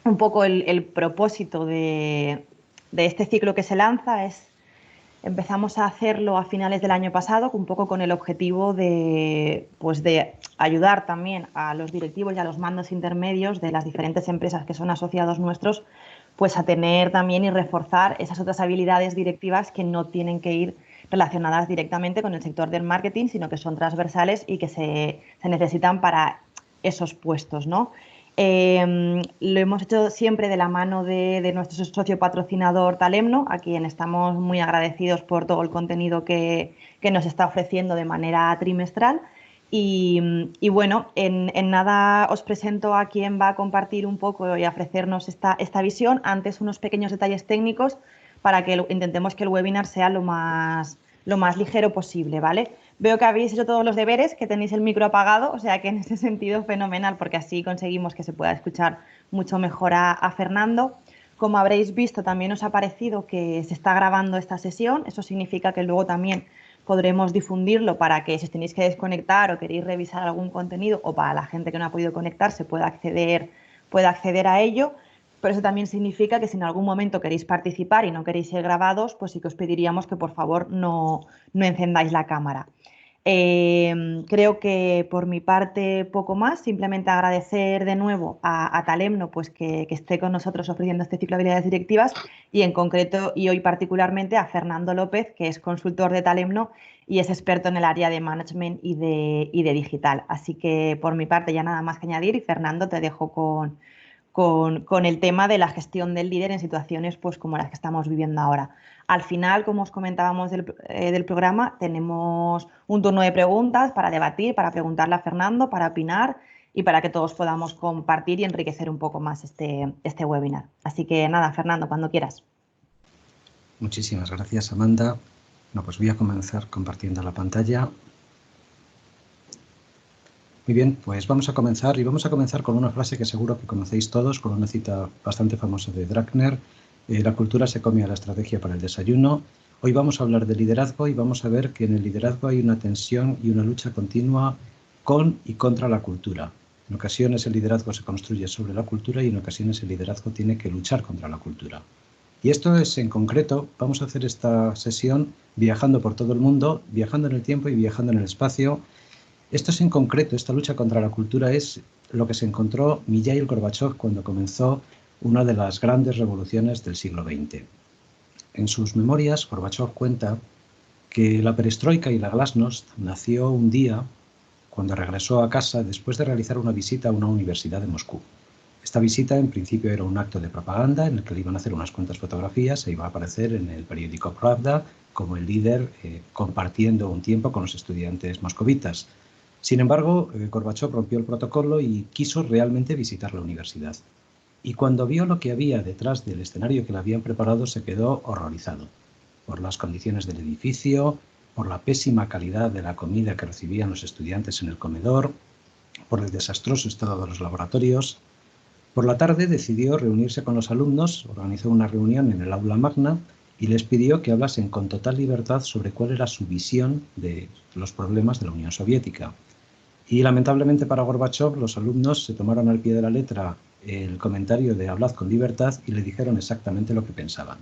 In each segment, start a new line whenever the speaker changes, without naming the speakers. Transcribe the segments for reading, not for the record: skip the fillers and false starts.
un poco el propósito de este ciclo que se lanza es, empezamos a hacerlo a finales del año pasado, un poco con el objetivo de, pues de ayudar también a los directivos y a los mandos intermedios de las diferentes empresas que son asociados nuestros, pues a tener también y reforzar esas otras habilidades directivas que no tienen que ir relacionadas directamente con el sector del marketing, sino que son transversales y que se necesitan para esos puestos, ¿no? Lo hemos hecho siempre de la mano de nuestro socio patrocinador Talemno, a quien estamos muy agradecidos por todo el contenido que nos está ofreciendo de manera trimestral. Y bueno, en nada os presento a quien va a compartir un poco y a ofrecernos esta visión. Antes unos pequeños detalles técnicos para que intentemos que el webinar sea lo más ligero posible, ¿vale? Veo que habéis hecho todos los deberes, que tenéis el micro apagado, o sea que en ese sentido fenomenal, porque así conseguimos que se pueda escuchar mucho mejor a Fernando. Como habréis visto, también os ha parecido que se está grabando esta sesión. Eso significa que luego también podremos difundirlo para que si os tenéis que desconectar o queréis revisar algún contenido o para la gente que no ha podido conectarse pueda acceder a ello. Pero eso también significa que si en algún momento queréis participar y no queréis ser grabados, pues sí que os pediríamos que por favor no encendáis la cámara. Creo que por mi parte poco más, simplemente agradecer de nuevo a Talemno pues que esté con nosotros ofreciendo este ciclo de habilidades directivas y en concreto y hoy particularmente a Fernando López, que es consultor de Talemno y es experto en el área de management y de digital. Así que por mi parte ya nada más que añadir y Fernando te dejo con el tema de la gestión del líder en situaciones pues, como las que estamos viviendo ahora. Al final, como os comentábamos del programa, tenemos un turno de preguntas para debatir, para preguntarle a Fernando, para opinar y para que todos podamos compartir y enriquecer un poco más este webinar. Así que nada, Fernando, cuando quieras.
Muchísimas gracias, Amanda. Bueno, pues voy a comenzar compartiendo la pantalla. Muy bien, pues vamos a comenzar y vamos a comenzar con una frase que seguro que conocéis todos, con una cita bastante famosa de Druckner. La cultura se come a la estrategia para el desayuno. Hoy vamos a hablar de liderazgo y vamos a ver que en el liderazgo hay una tensión y una lucha continua con y contra la cultura. En ocasiones el liderazgo se construye sobre la cultura y en ocasiones el liderazgo tiene que luchar contra la cultura. Y esto es en concreto, vamos a hacer esta sesión viajando por todo el mundo, viajando en el tiempo y viajando en el espacio. Esto es en concreto, esta lucha contra la cultura es lo que se encontró Mijaíl Gorbachov cuando comenzó una de las grandes revoluciones del siglo XX. En sus memorias, Gorbachov cuenta que la perestroika y la glasnost nació un día cuando regresó a casa después de realizar una visita a una universidad de Moscú. Esta visita en principio era un acto de propaganda en el que le iban a hacer unas cuantas fotografías e iba a aparecer en el periódico Pravda como el líder compartiendo un tiempo con los estudiantes moscovitas. Sin embargo, Gorbachov rompió el protocolo y quiso realmente visitar la universidad. Y cuando vio lo que había detrás del escenario que le habían preparado, se quedó horrorizado por las condiciones del edificio, por la pésima calidad de la comida que recibían los estudiantes en el comedor, por el desastroso estado de los laboratorios. Por la tarde decidió reunirse con los alumnos, organizó una reunión en el aula magna y les pidió que hablasen con total libertad sobre cuál era su visión de los problemas de la Unión Soviética. Y lamentablemente para Gorbachov, los alumnos se tomaron al pie de la letra el comentario de hablad con libertad y le dijeron exactamente lo que pensaban.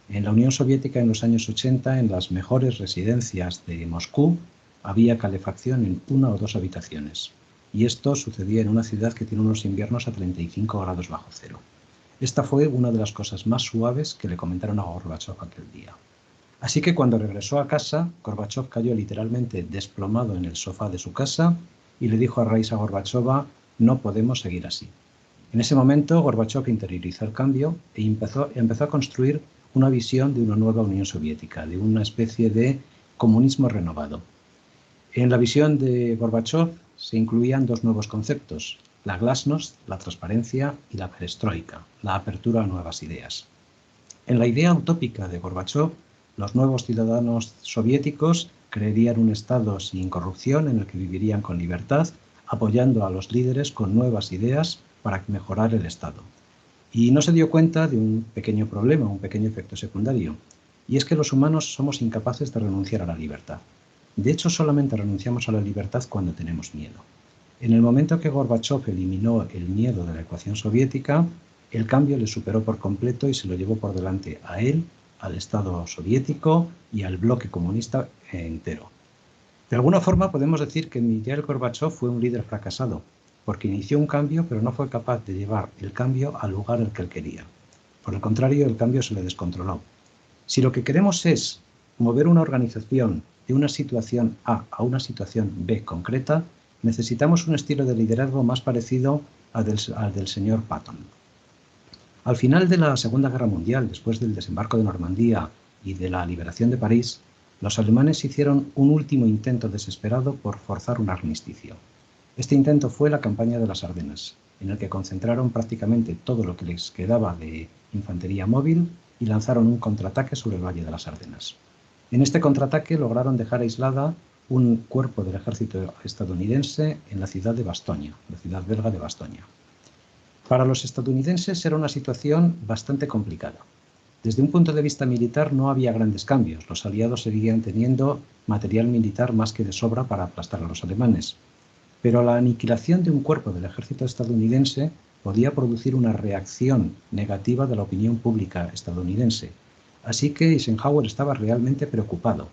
En la Unión Soviética, en los años 80, en las mejores residencias de Moscú, había calefacción en 1 o 2 habitaciones. Y esto sucedía en una ciudad que tiene unos inviernos a 35 grados bajo cero. Esta fue una de las cosas más suaves que le comentaron a Gorbachov aquel día. Así que cuando regresó a casa, Gorbachov cayó literalmente desplomado en el sofá de su casa y le dijo a Raisa Gorbachova: no podemos seguir así. En ese momento, Gorbachov interiorizó el cambio e empezó a construir una visión de una nueva Unión Soviética, de una especie de comunismo renovado. En la visión de Gorbachov se incluían 2 nuevos conceptos: la glasnost, la transparencia, y la perestroika, la apertura a nuevas ideas. En la idea utópica de Gorbachov, los nuevos ciudadanos soviéticos crearían un Estado sin corrupción en el que vivirían con libertad, apoyando a los líderes con nuevas ideas para mejorar el Estado. Y no se dio cuenta de un pequeño problema, un pequeño efecto secundario, y es que los humanos somos incapaces de renunciar a la libertad. De hecho, solamente renunciamos a la libertad cuando tenemos miedo. En el momento que Gorbachov eliminó el miedo de la ecuación soviética, El cambio le superó por completo y se lo llevó por delante a él, al Estado soviético y al bloque comunista entero. De alguna forma podemos decir que Mikhail Gorbachev fue un líder fracasado, porque inició un cambio pero no fue capaz de llevar el cambio al lugar al que él quería. Por el contrario, el cambio se le descontroló. Si lo que queremos es mover una organización de una situación A a una situación B concreta, necesitamos un estilo de liderazgo más parecido al del señor Patton. Al final de la Segunda Guerra Mundial, después del desembarco de Normandía y de la liberación de París, los alemanes hicieron un último intento desesperado por forzar un armisticio. Este intento fue la campaña de las Ardenas, en el que concentraron prácticamente todo lo que les quedaba de infantería móvil y lanzaron un contraataque sobre el Valle de las Ardenas. En este contraataque lograron dejar aislada un cuerpo del ejército estadounidense en la ciudad de Bastoña, la ciudad belga de Bastoña. Para los estadounidenses era una situación bastante complicada. Desde un punto de vista militar no había grandes cambios. Los aliados seguían teniendo material militar más que de sobra para aplastar a los alemanes. Pero la aniquilación de un cuerpo del ejército estadounidense podía producir una reacción negativa de la opinión pública estadounidense. Así que Eisenhower estaba realmente preocupado.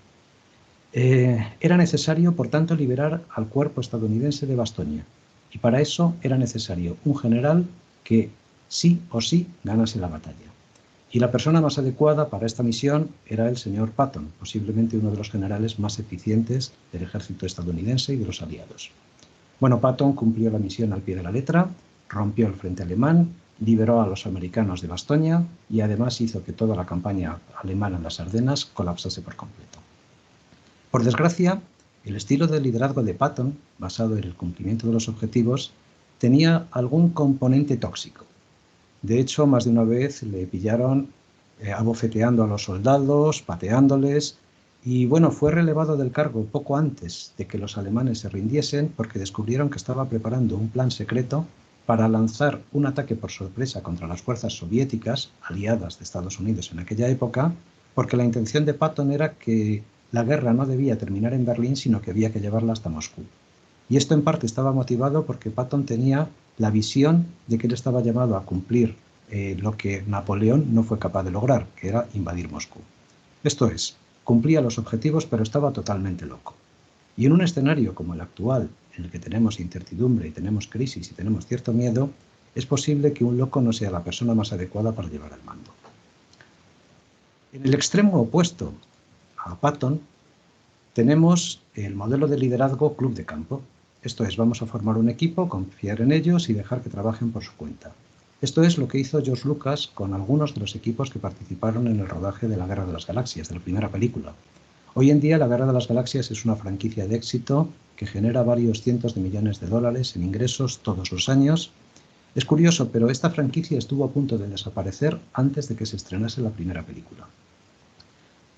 Era necesario, por tanto, liberar al cuerpo estadounidense de Bastoña. Y para eso era necesario un general que sí o sí ganase la batalla. Y la persona más adecuada para esta misión era el señor Patton, posiblemente uno de los generales más eficientes del ejército estadounidense y de los aliados. Bueno, Patton cumplió la misión al pie de la letra, rompió el frente alemán, liberó a los americanos de Bastoña y además hizo que toda la campaña alemana en las Ardenas colapsase por completo. Por desgracia, el estilo de liderazgo de Patton, basado en el cumplimiento de los objetivos, tenía algún componente tóxico. De hecho, más de una vez le pillaron abofeteando a los soldados, pateándoles, y bueno, fue relevado del cargo poco antes de que los alemanes se rindiesen porque descubrieron que estaba preparando un plan secreto para lanzar un ataque por sorpresa contra las fuerzas soviéticas, aliadas de Estados Unidos en aquella época, porque la intención de Patton era que la guerra no debía terminar en Berlín, sino que había que llevarla hasta Moscú. Y esto en parte estaba motivado porque Patton tenía la visión de que él estaba llamado a cumplir lo que Napoleón no fue capaz de lograr, que era invadir Moscú. Esto es, cumplía los objetivos pero estaba totalmente loco. Y en un escenario como el actual, en el que tenemos incertidumbre y tenemos crisis y tenemos cierto miedo, es posible que un loco no sea la persona más adecuada para llevar el mando. En el extremo opuesto a Patton, tenemos el modelo de liderazgo club de campo. Esto es, vamos a formar un equipo, confiar en ellos y dejar que trabajen por su cuenta. Esto es lo que hizo George Lucas con algunos de los equipos que participaron en el rodaje de la Guerra de las Galaxias, de la primera película. Hoy en día la Guerra de las Galaxias es una franquicia de éxito que genera varios cientos de millones de dólares en ingresos todos los años. Es curioso, pero esta franquicia estuvo a punto de desaparecer antes de que se estrenase la primera película.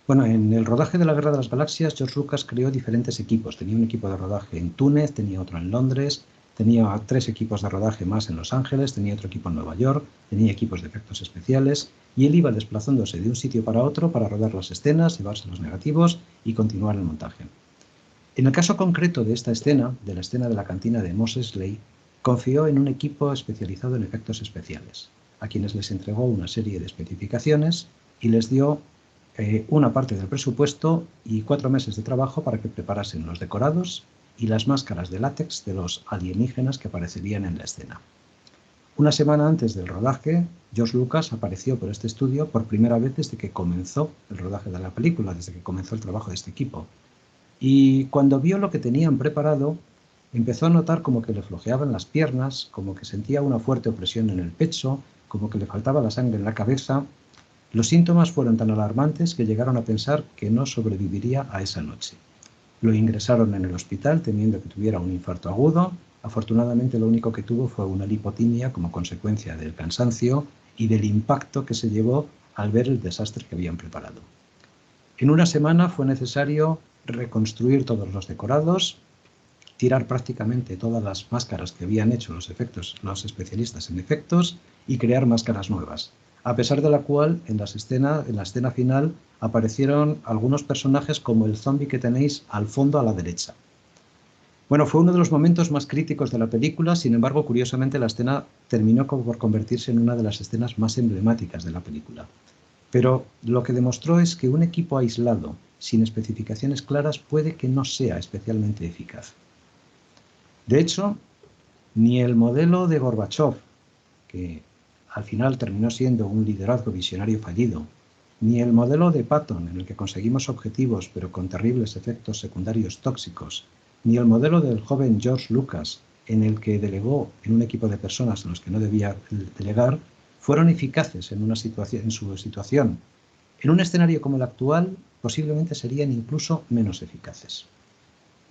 Bueno, en el rodaje de la Guerra de las Galaxias, George Lucas creó diferentes equipos. Tenía un equipo de rodaje en Túnez, tenía otro en Londres, tenía 3 equipos de rodaje más en Los Ángeles, tenía otro equipo en Nueva York, tenía equipos de efectos especiales, y él iba desplazándose de un sitio para otro para rodar las escenas, llevarse los negativos y continuar el montaje. En el caso concreto de esta escena, de la escena de la cantina de Mos Eisley, confió en un equipo especializado en efectos especiales, a quienes les entregó una serie de especificaciones y les dio una parte del presupuesto y 4 meses de trabajo para que preparasen los decorados y las máscaras de látex de los alienígenas que aparecerían en la escena. Una semana antes del rodaje, George Lucas apareció por este estudio por primera vez desde que comenzó el rodaje de la película, desde que comenzó el trabajo de este equipo. Y cuando vio lo que tenían preparado, empezó a notar como que le flojeaban las piernas, como que sentía una fuerte opresión en el pecho, como que le faltaba la sangre en la cabeza. Los síntomas fueron tan alarmantes que llegaron a pensar que no sobreviviría a esa noche. Lo ingresaron en el hospital temiendo que tuviera un infarto agudo. Afortunadamente lo único que tuvo fue una lipotimia como consecuencia del cansancio y del impacto que se llevó al ver el desastre que habían preparado. En una semana fue necesario reconstruir todos los decorados, tirar prácticamente todas las máscaras que habían hecho los especialistas en efectos y crear máscaras nuevas. A pesar de la cual, en la escena final, aparecieron algunos personajes como el zombie que tenéis al fondo a la derecha. Bueno, fue uno de los momentos más críticos de la película, sin embargo, curiosamente la escena terminó por convertirse en una de las escenas más emblemáticas de la película. Pero lo que demostró es que un equipo aislado, sin especificaciones claras, puede que no sea especialmente eficaz. De hecho, ni el modelo de Gorbachov, que al final terminó siendo un liderazgo visionario fallido, ni el modelo de Patton, en el que conseguimos objetivos pero con terribles efectos secundarios tóxicos, ni el modelo del joven George Lucas, en el que delegó en un equipo de personas en los que no debía delegar, fueron eficaces en su situación. En un escenario como el actual, posiblemente serían incluso menos eficaces.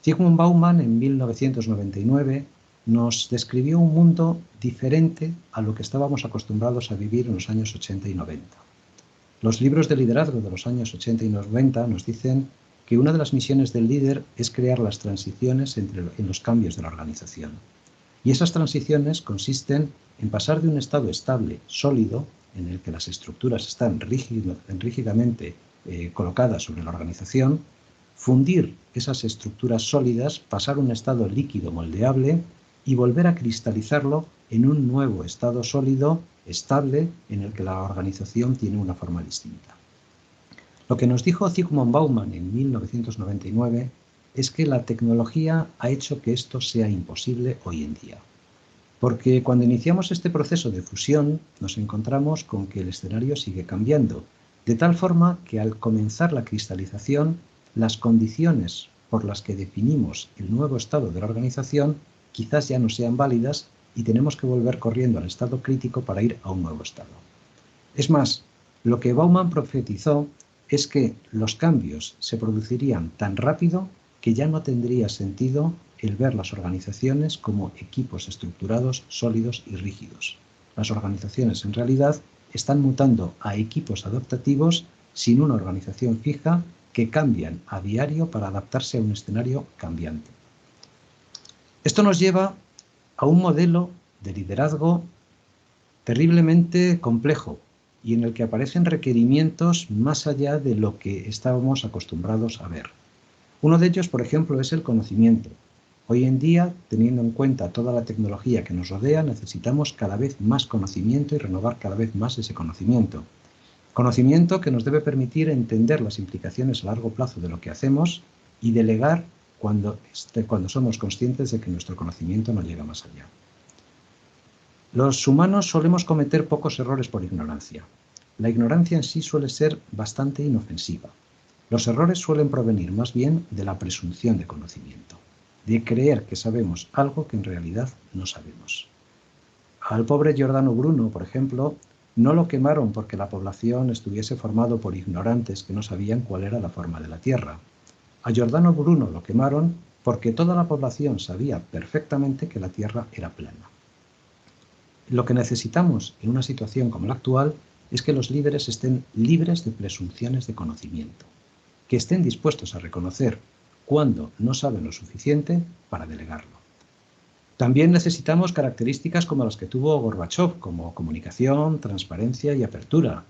Zygmunt Bauman, en 1999, nos describió un mundo diferente a lo que estábamos acostumbrados a vivir en los años 80 y 90. Los libros de liderazgo de los años 80 y 90 nos dicen que una de las misiones del líder es crear las transiciones en los cambios de la organización. Y esas transiciones consisten en pasar de un estado estable, sólido, en el que las estructuras están rígidamente colocadas sobre la organización, fundir esas estructuras sólidas, pasar a un estado líquido moldeable y volver a cristalizarlo en un nuevo estado sólido, estable, en el que la organización tiene una forma distinta. Lo que nos dijo Zygmunt Bauman en 1999 es que la tecnología ha hecho que esto sea imposible hoy en día. Porque cuando iniciamos este proceso de fusión nos encontramos con que el escenario sigue cambiando, de tal forma que al comenzar la cristalización, las condiciones por las que definimos el nuevo estado de la organización quizás ya no sean válidas y tenemos que volver corriendo al estado crítico para ir a un nuevo estado. Es más, lo que Bauman profetizó es que los cambios se producirían tan rápido que ya no tendría sentido el ver las organizaciones como equipos estructurados, sólidos y rígidos. Las organizaciones en realidad están mutando a equipos adaptativos sin una organización fija que cambian a diario para adaptarse a un escenario cambiante. Esto nos lleva a un modelo de liderazgo terriblemente complejo y en el que aparecen requerimientos más allá de lo que estábamos acostumbrados a ver. Uno de ellos, por ejemplo, es el conocimiento. Hoy en día, teniendo en cuenta toda la tecnología que nos rodea, necesitamos cada vez más conocimiento y renovar cada vez más ese conocimiento. Conocimiento que nos debe permitir entender las implicaciones a largo plazo de lo que hacemos y delegar cuando somos conscientes de que nuestro conocimiento no llega más allá. Los humanos solemos cometer pocos errores por ignorancia. La ignorancia en sí suele ser bastante inofensiva. Los errores suelen provenir más bien de la presunción de conocimiento, de creer que sabemos algo que en realidad no sabemos. Al pobre Giordano Bruno, por ejemplo, no lo quemaron porque la población estuviese formado por ignorantes que no sabían cuál era la forma de la Tierra. A Giordano Bruno lo quemaron porque toda la población sabía perfectamente que la Tierra era plana. Lo que necesitamos en una situación como la actual es que los líderes estén libres de presunciones de conocimiento, que estén dispuestos a reconocer cuando no saben lo suficiente para delegarlo. También necesitamos características como las que tuvo Gorbachov, como comunicación, transparencia y apertura.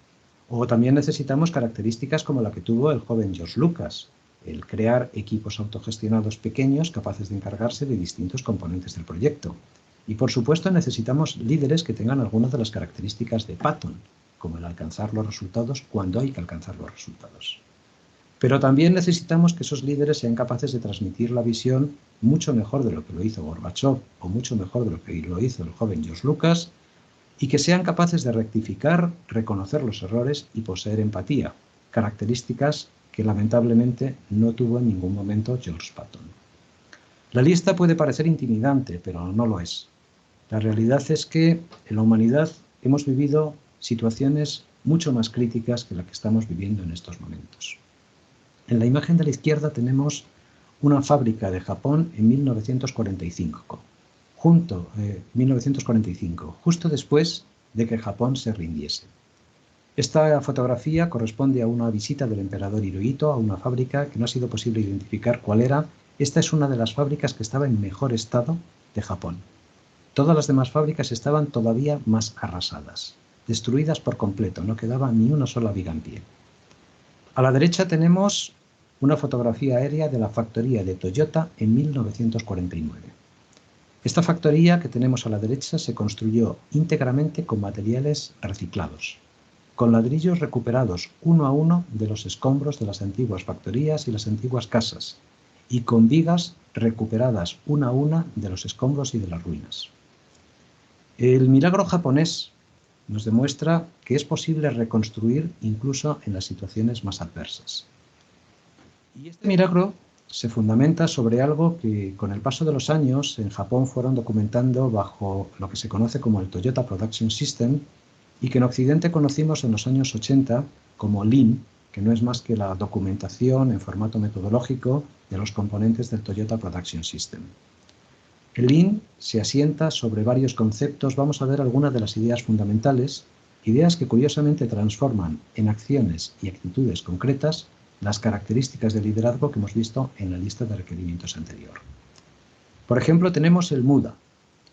O también necesitamos características como la que tuvo el joven George Lucas, el crear equipos autogestionados pequeños capaces de encargarse de distintos componentes del proyecto. Y por supuesto necesitamos líderes que tengan algunas de las características de Patton, como el alcanzar los resultados cuando hay que alcanzar los resultados. Pero también necesitamos que esos líderes sean capaces de transmitir la visión mucho mejor de lo que lo hizo Gorbachov o mucho mejor de lo que lo hizo el joven George Lucas y que sean capaces de rectificar, reconocer los errores y poseer empatía, características que lamentablemente no tuvo en ningún momento George Patton. La lista puede parecer intimidante, pero no lo es. La realidad es que en la humanidad hemos vivido situaciones mucho más críticas que la que estamos viviendo en estos momentos. En la imagen de la izquierda tenemos una fábrica de Japón en 1945, justo después de que Japón se rindiese. Esta fotografía corresponde a una visita del emperador Hirohito a una fábrica que no ha sido posible identificar cuál era. Esta es una de las fábricas que estaba en mejor estado de Japón. Todas las demás fábricas estaban todavía más arrasadas, destruidas por completo, no quedaba ni una sola viga en pie. A la derecha tenemos una fotografía aérea de la factoría de Toyota en 1949. Esta factoría que tenemos a la derecha se construyó íntegramente con materiales reciclados, con ladrillos recuperados uno a uno de los escombros de las antiguas factorías y las antiguas casas, y con vigas recuperadas una a una de los escombros y de las ruinas. El milagro japonés nos demuestra que es posible reconstruir incluso en las situaciones más adversas. Y este milagro se fundamenta sobre algo que con el paso de los años en Japón fueron documentando bajo lo que se conoce como el Toyota Production System y que en Occidente conocimos en los años 80 como Lean, que no es más que la documentación en formato metodológico de los componentes del Toyota Production System. El Lean se asienta sobre varios conceptos. Vamos a ver algunas de las ideas fundamentales, ideas que curiosamente transforman en acciones y actitudes concretas las características del liderazgo que hemos visto en la lista de requerimientos anterior. Por ejemplo, tenemos el MUDA.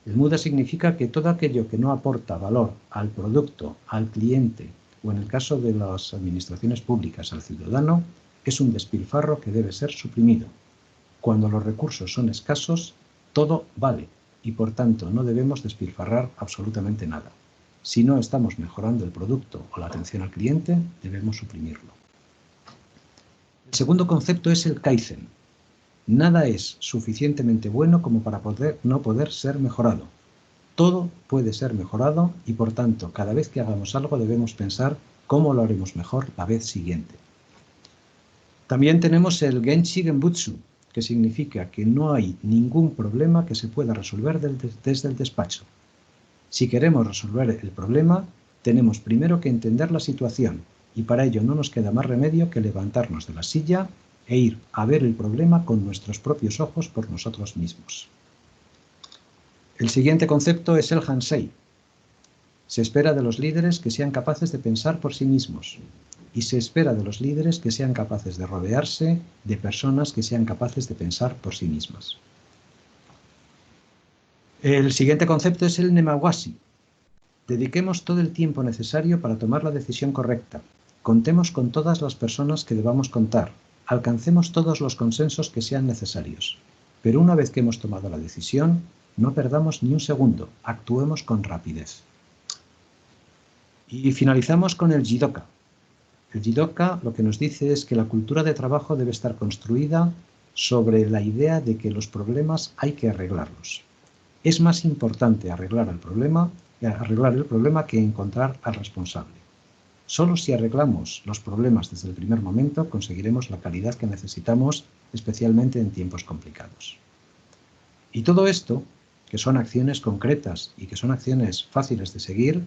El MUDA significa que todo aquello que no aporta valor al producto, al cliente o en el caso de las administraciones públicas al ciudadano, es un despilfarro que debe ser suprimido. Cuando los recursos son escasos, todo vale y por tanto no debemos despilfarrar absolutamente nada. Si no estamos mejorando el producto o la atención al cliente, debemos suprimirlo. El segundo concepto es el Kaizen. Nada es suficientemente bueno como para no poder ser mejorado. Todo puede ser mejorado y por tanto cada vez que hagamos algo debemos pensar cómo lo haremos mejor la vez siguiente. También tenemos el Genchi Genbutsu, que significa que no hay ningún problema que se pueda resolver desde el despacho. Si queremos resolver el problema, tenemos primero que entender la situación y para ello no nos queda más remedio que levantarnos de la silla e ir a ver el problema con nuestros propios ojos por nosotros mismos. El siguiente concepto es el Hansei. Se espera de los líderes que sean capaces de pensar por sí mismos y se espera de los líderes que sean capaces de rodearse de personas que sean capaces de pensar por sí mismas. El siguiente concepto es el Nemawashi. Dediquemos todo el tiempo necesario para tomar la decisión correcta. Contemos con todas las personas que debamos contar. Alcancemos todos los consensos que sean necesarios. Pero una vez que hemos tomado la decisión, no perdamos ni un segundo. Actuemos con rapidez. Y finalizamos con el Jidoka. El Jidoka lo que nos dice es que la cultura de trabajo debe estar construida sobre la idea de que los problemas hay que arreglarlos. Es más importante arreglar el problema que encontrar al responsable. Solo si arreglamos los problemas desde el primer momento conseguiremos la calidad que necesitamos, especialmente en tiempos complicados. Y todo esto, que son acciones concretas y que son acciones fáciles de seguir,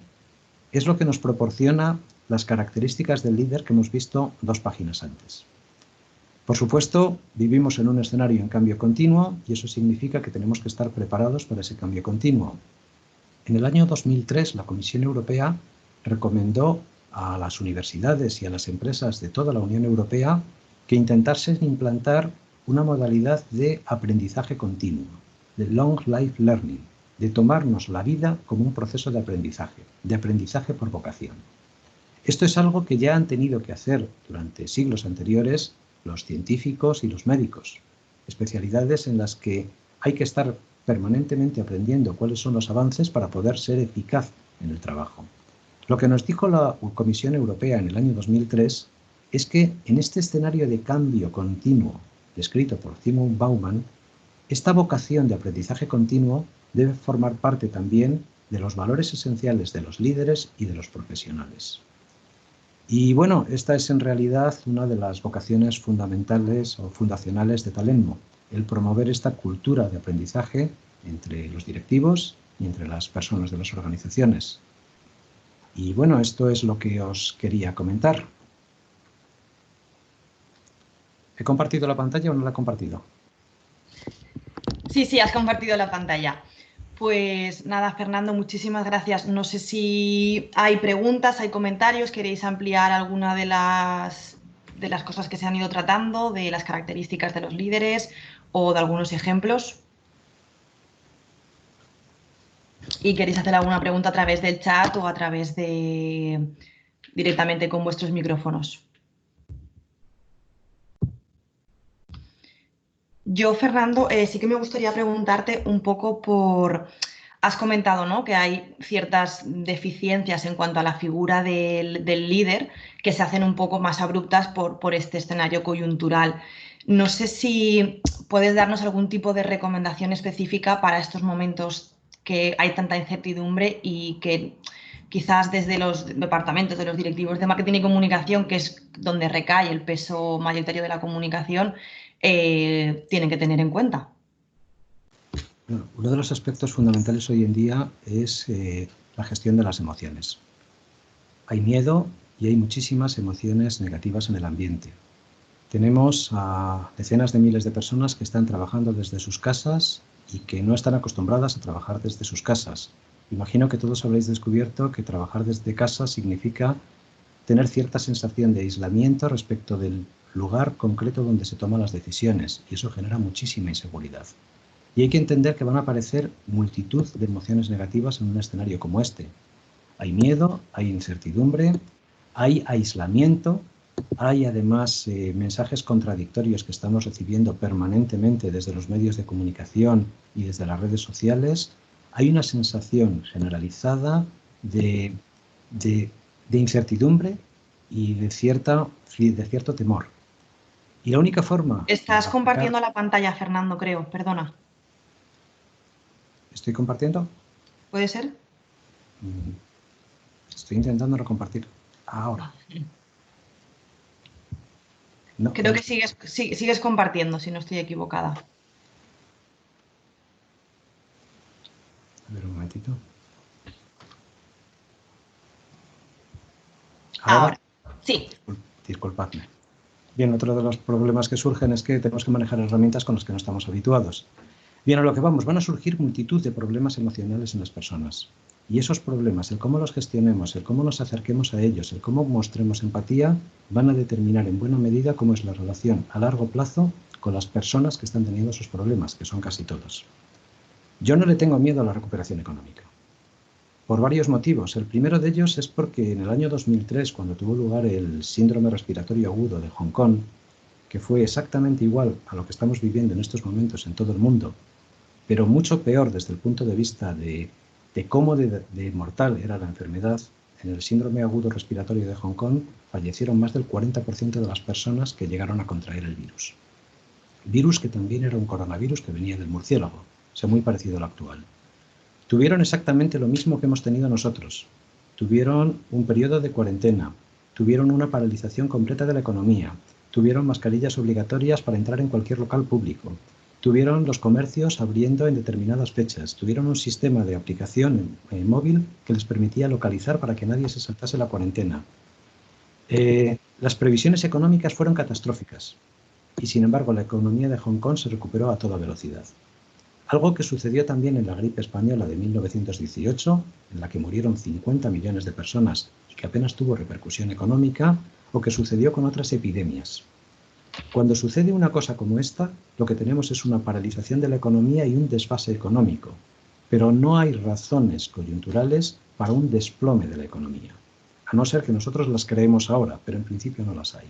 es lo que nos proporciona las características del líder que hemos visto 2 páginas antes. Por supuesto, vivimos en un escenario en cambio continuo y eso significa que tenemos que estar preparados para ese cambio continuo. En el año 2003, la Comisión Europea recomendó a las universidades y a las empresas de toda la Unión Europea que intentasen implantar una modalidad de aprendizaje continuo, de Long Life Learning, de tomarnos la vida como un proceso de aprendizaje por vocación. Esto es algo que ya han tenido que hacer durante siglos anteriores los científicos y los médicos, especialidades en las que hay que estar permanentemente aprendiendo cuáles son los avances para poder ser eficaz en el trabajo. Lo que nos dijo la Comisión Europea en el año 2003 es que en este escenario de cambio continuo, descrito por Zygmunt Bauman, esta vocación de aprendizaje continuo debe formar parte también de los valores esenciales de los líderes y de los profesionales. Y bueno, esta es en realidad una de las vocaciones fundamentales o fundacionales de Talenmo, el promover esta cultura de aprendizaje entre los directivos y entre las personas de las organizaciones. Y bueno, esto es lo que os quería comentar. ¿He compartido la pantalla o no la he compartido?
Sí, has compartido la pantalla. Pues nada, Fernando, muchísimas gracias. No sé si hay preguntas, hay comentarios, queréis ampliar alguna de las cosas que se han ido tratando, de las características de los líderes o de algunos ejemplos. Y queréis hacer alguna pregunta a través del chat o a través de directamente con vuestros micrófonos. Yo, Fernando, sí que me gustaría preguntarte un poco por... Has comentado, ¿no?, que hay ciertas deficiencias en cuanto a la figura del líder que se hacen un poco más abruptas por este escenario coyuntural. No sé si puedes darnos algún tipo de recomendación específica para estos momentos que hay tanta incertidumbre y que quizás desde los departamentos de los directivos de marketing y comunicación, que es donde recae el peso mayoritario de la comunicación, tienen que tener en cuenta.
Bueno, uno de los aspectos fundamentales hoy en día es la gestión de las emociones. Hay miedo y hay muchísimas emociones negativas en el ambiente. Tenemos a decenas de miles de personas que están trabajando desde sus casas y que no están acostumbradas a trabajar desde sus casas. Imagino que todos habréis descubierto que trabajar desde casa significa tener cierta sensación de aislamiento respecto del lugar concreto donde se toman las decisiones, y eso genera muchísima inseguridad. Y hay que entender que van a aparecer multitud de emociones negativas en un escenario como este. Hay miedo, hay incertidumbre, hay aislamiento, hay además mensajes contradictorios que estamos recibiendo permanentemente desde los medios de comunicación y desde las redes sociales. Hay una sensación generalizada de, de, de incertidumbre y de cierto temor. Y la única forma de
Estás
atacar...
compartiendo la pantalla, Fernando, creo, perdona.
¿Estoy compartiendo?
¿Puede ser?
Estoy intentando no compartir. Ahora. No,
Creo que sigues compartiendo, si no estoy equivocada.
a ver un momentito. Ahora,
Ahora. Sí.
disculpadme. Bien, otro de los problemas que surgen es que tenemos que manejar herramientas con las que no estamos habituados. Bien, a lo que vamos, van a surgir multitud de problemas emocionales en las personas. Y esos problemas, el cómo los gestionemos, el cómo nos acerquemos a ellos, el cómo mostremos empatía, van a determinar en buena medida cómo es la relación a largo plazo con las personas que están teniendo esos problemas, que son casi todos. Yo no le tengo miedo a la recuperación económica, por varios motivos. El primero de ellos es porque en el año 2003, cuando tuvo lugar el síndrome respiratorio agudo de Hong Kong, que fue exactamente igual a lo que estamos viviendo en estos momentos en todo el mundo, pero mucho peor desde el punto de vista de cómo de mortal era la enfermedad. En el síndrome agudo respiratorio de Hong Kong fallecieron más del 40% de las personas que llegaron a contraer el virus. Virus que también era un coronavirus que venía del murciélago, o sea, muy parecido al actual. Tuvieron exactamente lo mismo que hemos tenido nosotros. Tuvieron un periodo de cuarentena, tuvieron una paralización completa de la economía, tuvieron mascarillas obligatorias para entrar en cualquier local público, tuvieron los comercios abriendo en determinadas fechas, tuvieron un sistema de aplicación móvil que les permitía localizar para que nadie se saltase la cuarentena. Las previsiones económicas fueron catastróficas y, sin embargo, la economía de Hong Kong se recuperó a toda velocidad. Algo que sucedió también en la gripe española de 1918, en la que murieron 50 millones de personas y que apenas tuvo repercusión económica, o que sucedió con otras epidemias. Cuando sucede una cosa como esta, lo que tenemos es una paralización de la economía y un desfase económico, pero no hay razones coyunturales para un desplome de la economía, a no ser que nosotros las creemos ahora, pero en principio no las hay.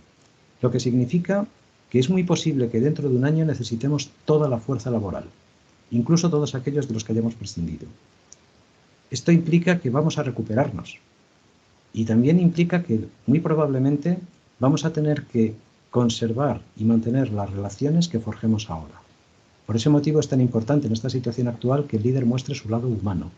Lo que significa que es muy posible que dentro de un año necesitemos toda la fuerza laboral, incluso todos aquellos de los que hayamos prescindido. Esto implica que vamos a recuperarnos y también implica que muy probablemente vamos a tener que conservar y mantener las relaciones que forjemos ahora. Por ese motivo es tan importante en esta situación actual que el líder muestre su lado humano,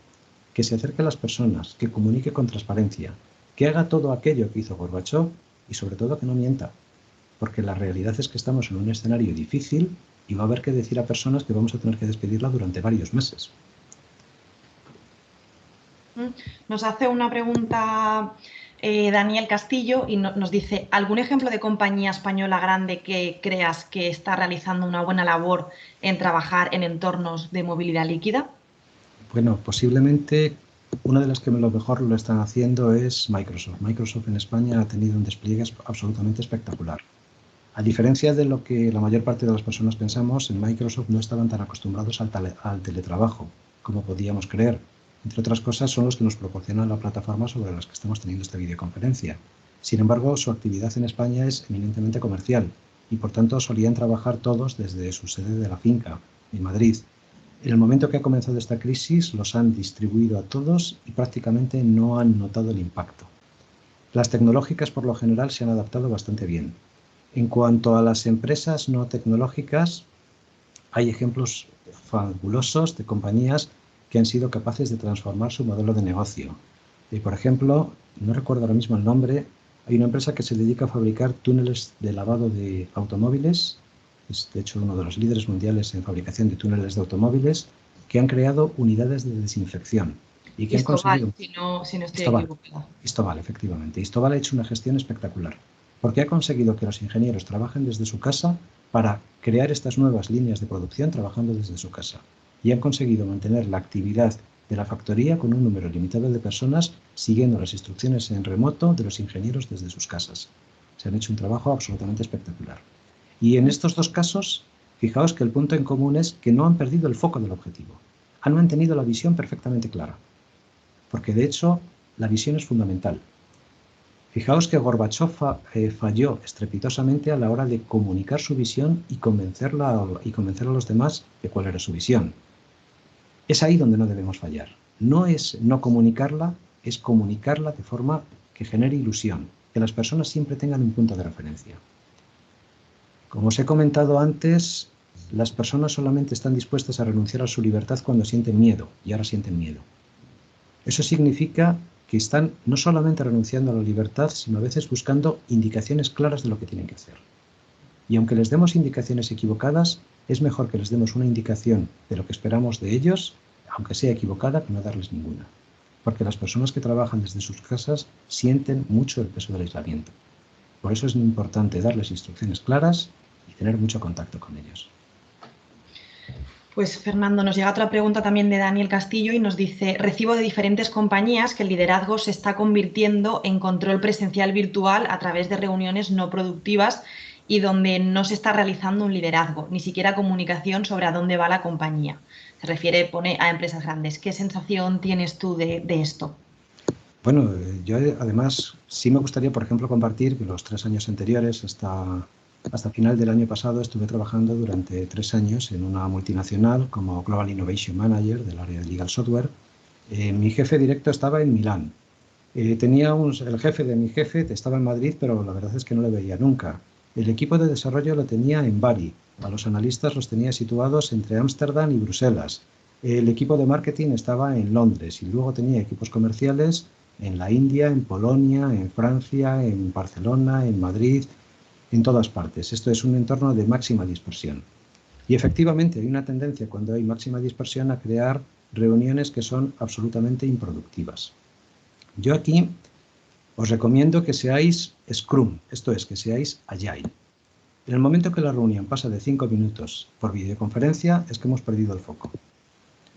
que se acerque a las personas, que comunique con transparencia, que haga todo aquello que hizo Gorbachov y sobre todo que no mienta, porque la realidad es que estamos en un escenario difícil y va a haber que decir a personas que vamos a tener que despedirla durante varios meses.
Nos hace una pregunta Daniel Castillo y nos dice, ¿algún ejemplo de compañía española grande que creas que está realizando una buena labor en trabajar en entornos de movilidad líquida?
Bueno, posiblemente una de las que lo mejor lo están haciendo es Microsoft. Microsoft en España ha tenido un despliegue absolutamente espectacular. A diferencia de lo que la mayor parte de las personas pensamos, en Microsoft no estaban tan acostumbrados al teletrabajo como podíamos creer. Entre otras cosas, son los que nos proporcionan la plataforma sobre las que estamos teniendo esta videoconferencia. Sin embargo, su actividad en España es eminentemente comercial y por tanto solían trabajar todos desde su sede de la finca, en Madrid. En el momento que ha comenzado esta crisis los han distribuido a todos y prácticamente no han notado el impacto. Las tecnológicas por lo general se han adaptado bastante bien. En cuanto a las empresas no tecnológicas, hay ejemplos fabulosos de compañías que han sido capaces de transformar su modelo de negocio. Por ejemplo, no recuerdo ahora mismo el nombre, hay una empresa que se dedica a fabricar túneles de lavado de automóviles, es de hecho uno de los líderes mundiales en fabricación de túneles de automóviles, que han creado unidades de desinfección y que han conseguido...
Si no estoy
Istoval,
equivocada.
Istoval, efectivamente. Istoval ha hecho una gestión espectacular, porque ha conseguido que los ingenieros trabajen desde su casa para crear estas nuevas líneas de producción trabajando desde su casa. Y han conseguido mantener la actividad de la factoría con un número limitado de personas siguiendo las instrucciones en remoto de los ingenieros desde sus casas. Se han hecho un trabajo absolutamente espectacular. Y en estos dos casos, fijaos que el punto en común es que no han perdido el foco del objetivo. Han mantenido la visión perfectamente clara. Porque de hecho, la visión es fundamental. Fijaos que Gorbachov falló estrepitosamente a la hora de comunicar su visión y convencer a los demás de cuál era su visión. Es ahí donde no debemos fallar. No es no comunicarla, es comunicarla de forma que genere ilusión, que las personas siempre tengan un punto de referencia. Como os he comentado antes, las personas solamente están dispuestas a renunciar a su libertad cuando sienten miedo, y ahora sienten miedo. Eso significa que están no solamente renunciando a la libertad, sino a veces buscando indicaciones claras de lo que tienen que hacer. Y aunque les demos indicaciones equivocadas, es mejor que les demos una indicación de lo que esperamos de ellos, aunque sea equivocada, que no darles ninguna. Porque las personas que trabajan desde sus casas sienten mucho el peso del aislamiento. Por eso es importante darles instrucciones claras y tener mucho contacto con ellos.
Pues Fernando, nos llega otra pregunta también de Daniel Castillo y nos dice: recibo de diferentes compañías que el liderazgo se está convirtiendo en control presencial virtual a través de reuniones no productivas y donde no se está realizando un liderazgo, ni siquiera comunicación sobre a dónde va la compañía. Se refiere, pone, a empresas grandes. ¿Qué sensación tienes tú de esto?
Bueno, yo además sí me gustaría, por ejemplo, compartir que los 3 años anteriores, hasta final del año pasado, estuve trabajando durante 3 años en una multinacional como Global Innovation Manager del área de Legal Software. Mi jefe directo estaba en Milán. El jefe de mi jefe estaba en Madrid, pero la verdad es que no le veía nunca. El equipo de desarrollo lo tenía en Bari. A los analistas los tenía situados entre Ámsterdam y Bruselas. El equipo de marketing estaba en Londres y luego tenía equipos comerciales en la India, en Polonia, en Francia, en Barcelona, en Madrid, en todas partes. Esto es un entorno de máxima dispersión. Y efectivamente hay una tendencia cuando hay máxima dispersión a crear reuniones que son absolutamente improductivas. Yo aquí os recomiendo que seáis Scrum, esto es, que seáis Agile. En el momento que la reunión pasa de 5 minutos por videoconferencia es que hemos perdido el foco.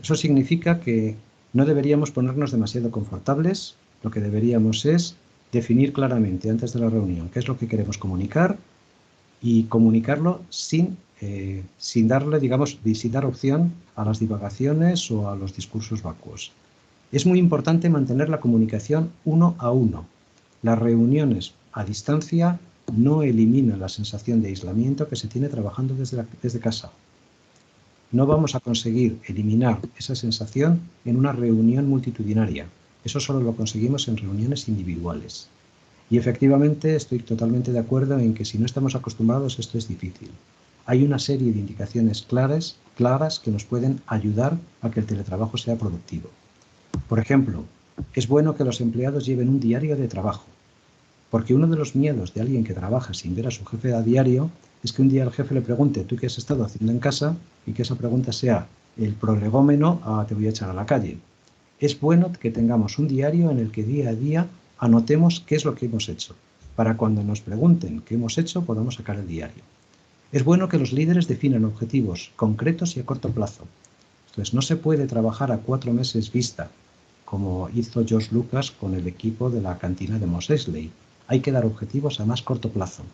Eso significa que no deberíamos ponernos demasiado confortables, lo que deberíamos es definir claramente antes de la reunión qué es lo que queremos comunicar y comunicarlo sin dar opción a las divagaciones o a los discursos vacuos. Es muy importante mantener la comunicación 1 a 1. Las reuniones a distancia no eliminan la sensación de aislamiento que se tiene trabajando desde casa. No vamos a conseguir eliminar esa sensación en una reunión multitudinaria. Eso solo lo conseguimos en reuniones individuales. Y efectivamente estoy totalmente de acuerdo en que si no estamos acostumbrados esto es difícil. Hay una serie de indicaciones claras que nos pueden ayudar a que el teletrabajo sea productivo. Por ejemplo, es bueno que los empleados lleven un diario de trabajo, porque uno de los miedos de alguien que trabaja sin ver a su jefe a diario es que un día el jefe le pregunte ¿tú qué has estado haciendo en casa? Y que esa pregunta sea el prolegómeno a te voy a echar a la calle. Es bueno que tengamos un diario en el que día a día anotemos qué es lo que hemos hecho, para cuando nos pregunten qué hemos hecho podamos sacar el diario. Es bueno que los líderes definan objetivos concretos y a corto plazo. Entonces, no se puede trabajar a 4 meses vista, como hizo George Lucas con el equipo de la cantina de Mos Eisley. Hay que dar objetivos a más corto plazo,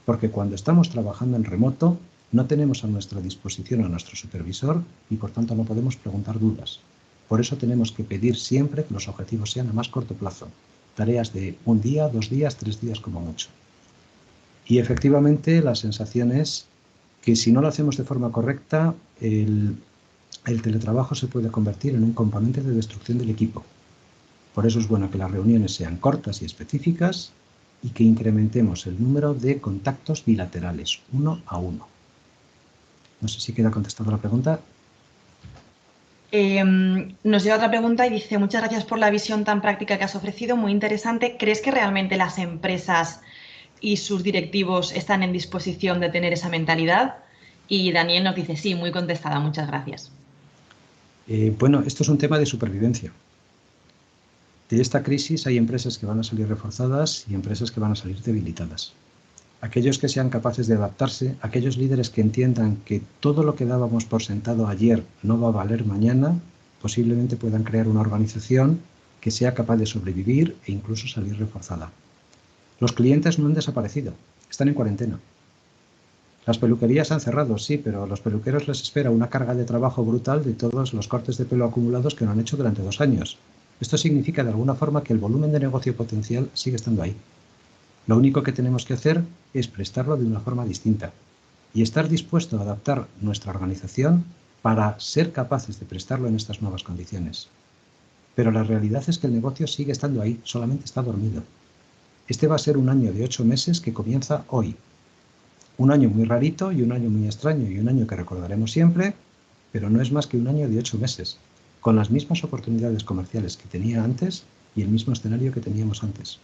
porque cuando estamos trabajando en remoto no tenemos a nuestra disposición a nuestro supervisor y por tanto no podemos preguntar dudas. Por eso tenemos que pedir siempre que los objetivos sean a más corto plazo, tareas de 1 día, 2 días, 3 días como mucho. Y efectivamente la sensación es que si no lo hacemos de forma correcta, el teletrabajo se puede convertir en un componente de destrucción del equipo. Por eso es bueno que las reuniones sean cortas y específicas y que incrementemos el número de contactos bilaterales, 1 a 1. No sé si queda contestada la pregunta.
Nos llega otra pregunta y dice: muchas gracias por la visión tan práctica que has ofrecido, muy interesante. ¿Crees que realmente las empresas y sus directivos están en disposición de tener esa mentalidad? Y Daniel nos dice: sí, muy contestada, muchas gracias.
Bueno, esto es un tema de supervivencia. De esta crisis hay empresas que van a salir reforzadas y empresas que van a salir debilitadas. Aquellos que sean capaces de adaptarse, aquellos líderes que entiendan que todo lo que dábamos por sentado ayer no va a valer mañana, posiblemente puedan crear una organización que sea capaz de sobrevivir e incluso salir reforzada. Los clientes no han desaparecido, están en cuarentena. Las peluquerías han cerrado, sí, pero a los peluqueros les espera una carga de trabajo brutal de todos los cortes de pelo acumulados que no han hecho durante 2 años. Esto significa de alguna forma que el volumen de negocio potencial sigue estando ahí. Lo único que tenemos que hacer es prestarlo de una forma distinta y estar dispuesto a adaptar nuestra organización para ser capaces de prestarlo en estas nuevas condiciones. Pero la realidad es que el negocio sigue estando ahí, solamente está dormido. Este va a ser un año de 8 meses que comienza hoy. Un año muy rarito y un año muy extraño y un año que recordaremos siempre, pero no es más que un año de 8 meses, con las mismas oportunidades comerciales que tenía antes y el mismo escenario que teníamos antes.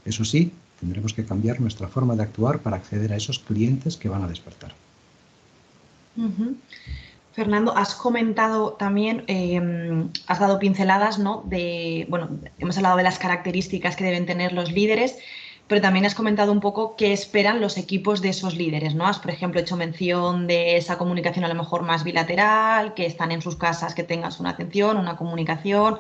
Eso sí, tendremos que cambiar nuestra forma de actuar para acceder a esos clientes que van a despertar.
Fernando, has comentado también, has dado pinceladas, ¿no? Hemos hablado de las características que deben tener los líderes, pero también has comentado un poco qué esperan los equipos de esos líderes, ¿no? Has, por ejemplo, hecho mención de esa comunicación a lo mejor más bilateral, que están en sus casas, que tengas una atención, una comunicación.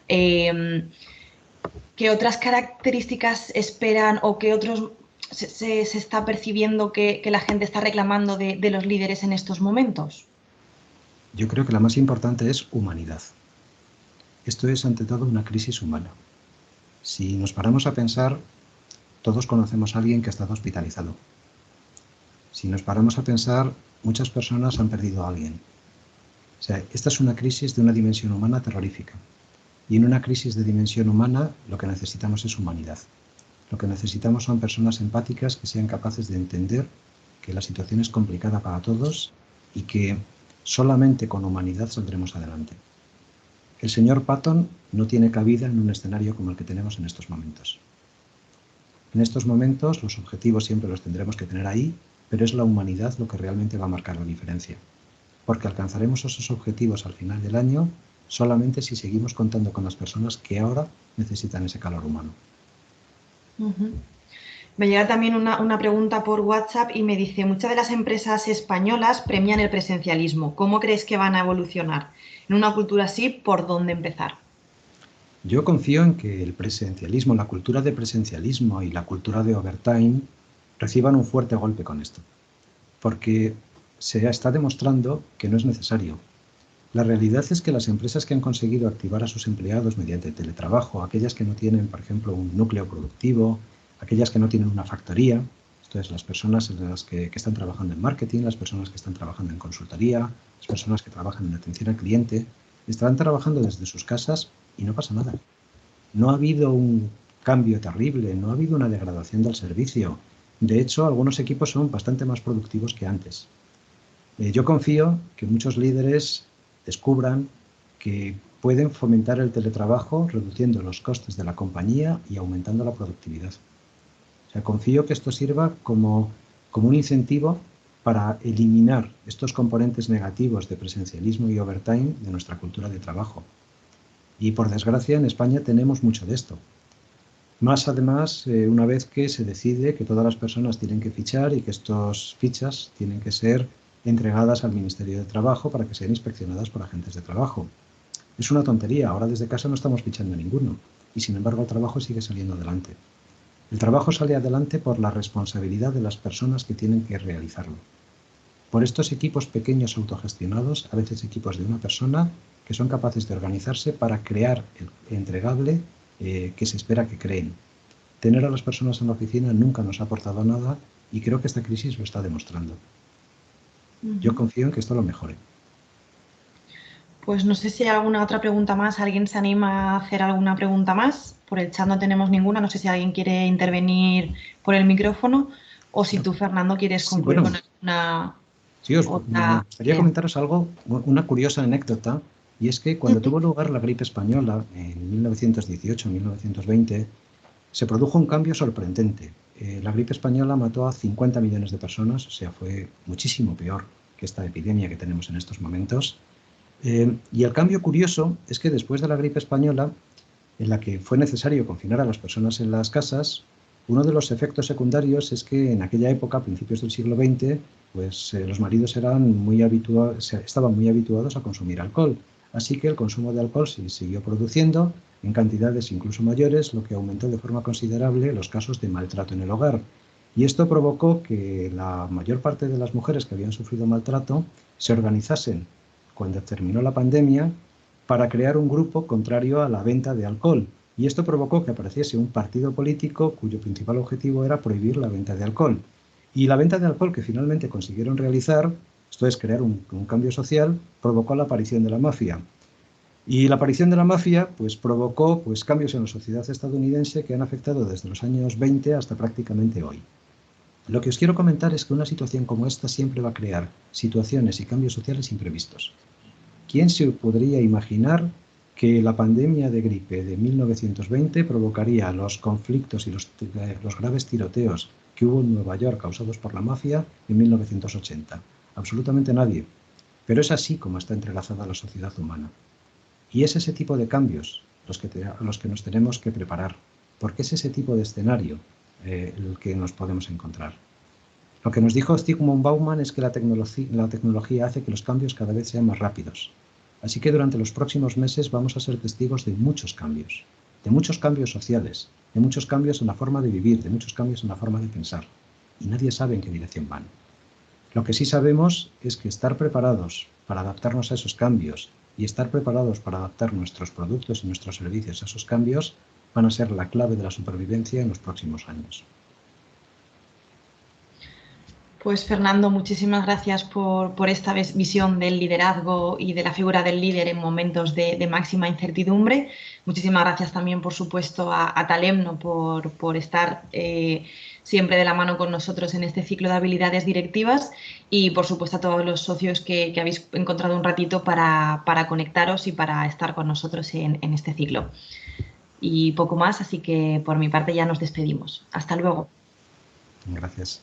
¿Qué otras características esperan o qué otros se está percibiendo que la gente está reclamando de los líderes en estos momentos?
Yo creo que la más importante es humanidad. Esto es ante todo una crisis humana. Si nos paramos a pensar, todos conocemos a alguien que ha estado hospitalizado. Si nos paramos a pensar, muchas personas han perdido a alguien. O sea, esta es una crisis de una dimensión humana terrorífica. Y en una crisis de dimensión humana lo que necesitamos es humanidad. Lo que necesitamos son personas empáticas que sean capaces de entender que la situación es complicada para todos y que solamente con humanidad saldremos adelante. El señor Patton no tiene cabida en un escenario como el que tenemos en estos momentos. En estos momentos los objetivos siempre los tendremos que tener ahí, pero es la humanidad lo que realmente va a marcar la diferencia. Porque alcanzaremos esos objetivos al final del año solamente si seguimos contando con las personas que ahora necesitan ese calor humano.
Me llega también una pregunta por WhatsApp y me dice: muchas de las empresas españolas premian el presencialismo. ¿Cómo crees que van a evolucionar? En una cultura así, ¿por dónde empezar?
Yo confío en que el presencialismo, la cultura de presencialismo y la cultura de overtime reciban un fuerte golpe con esto, porque se está demostrando que no es necesario. La realidad es que las empresas que han conseguido activar a sus empleados mediante teletrabajo, aquellas que no tienen, por ejemplo, un núcleo productivo, aquellas que no tienen una factoría, esto es, las personas que están trabajando en marketing, las personas que están trabajando en consultoría, las personas que trabajan en atención al cliente, están trabajando desde sus casas y no pasa nada. No ha habido un cambio terrible, no ha habido una degradación del servicio. De hecho, algunos equipos son bastante más productivos que antes. Yo confío que muchos líderes descubran que pueden fomentar el teletrabajo reduciendo los costes de la compañía y aumentando la productividad. O sea, confío que esto sirva como un incentivo para eliminar estos componentes negativos de presencialismo y overtime de nuestra cultura de trabajo. Y por desgracia en España tenemos mucho de esto. Más además, una vez que se decide que todas las personas tienen que fichar y que estas fichas tienen que ser entregadas al Ministerio de Trabajo para que sean inspeccionadas por agentes de trabajo. Es una tontería, ahora desde casa no estamos fichando a ninguno y sin embargo el trabajo sigue saliendo adelante. El trabajo sale adelante por la responsabilidad de las personas que tienen que realizarlo. Por estos equipos pequeños autogestionados, a veces equipos de una persona, que son capaces de organizarse para crear el entregable que se espera que creen. tener a las personas en la oficina nunca nos ha aportado nada y creo que esta crisis lo está demostrando. Yo confío en que esto lo mejore.
Pues no sé si hay alguna otra pregunta más. ¿Alguien se anima a hacer alguna pregunta más? Por el chat no tenemos ninguna. No sé si alguien quiere intervenir por el micrófono o si tú, Fernando, quieres
Sí,
concluir
bueno,
con alguna
sí, me
otra
gustaría
idea.
comentaros algo, una curiosa anécdota, y es que cuando tuvo lugar la gripe española en 1918-1920, se produjo un cambio sorprendente. La gripe española mató a 50 millones de personas, o sea, fue muchísimo peor que esta epidemia que tenemos en estos momentos. Y el cambio curioso es que después de la gripe española, en la que fue necesario confinar a las personas en las casas, uno de los efectos secundarios es que en aquella época, a principios del siglo XX, pues los maridos estaban muy habituados a consumir alcohol. Así que el consumo de alcohol se siguió produciendo en cantidades incluso mayores, lo que aumentó de forma considerable los casos de maltrato en el hogar. Y esto provocó que la mayor parte de las mujeres que habían sufrido maltrato se organizasen cuando terminó la pandemia para crear un grupo contrario a la venta de alcohol. Y esto provocó que apareciese un partido político cuyo principal objetivo era prohibir la venta de alcohol. Y la venta de alcohol que finalmente consiguieron realizar, esto es crear un cambio social, provocó la aparición de la mafia. Y la aparición de la mafia pues, provocó pues, cambios en la sociedad estadounidense que han afectado desde los años 20 hasta prácticamente hoy. Lo que os quiero comentar es que una situación como esta siempre va a crear situaciones y cambios sociales imprevistos. ¿Quién se podría imaginar que la pandemia de gripe de 1920 provocaría los conflictos y los graves tiroteos que hubo en Nueva York causados por la mafia en 1980? Absolutamente nadie. Pero es así como está entrelazada la sociedad humana. Y es ese tipo de cambios a los que nos tenemos que preparar, porque es ese tipo de escenario el que nos podemos encontrar. Lo que nos dijo Zygmunt Bauman es que la tecnología hace que los cambios cada vez sean más rápidos. Así que durante los próximos meses vamos a ser testigos de muchos cambios sociales, de muchos cambios en la forma de vivir, de muchos cambios en la forma de pensar. Y nadie sabe en qué dirección van. Lo que sí sabemos es que estar preparados para adaptarnos a esos cambios y estar preparados para adaptar nuestros productos y nuestros servicios a esos cambios van a ser la clave de la supervivencia en los próximos años.
Pues Fernando, muchísimas gracias por esta visión del liderazgo y de la figura del líder en momentos de máxima incertidumbre. Muchísimas gracias también, por supuesto, a Talemno por estar siempre de la mano con nosotros en este ciclo de habilidades directivas y, por supuesto, a todos los socios que habéis encontrado un ratito para conectaros y para estar con nosotros en este ciclo. Y poco más, así que por mi parte ya nos despedimos. Hasta luego.
Gracias.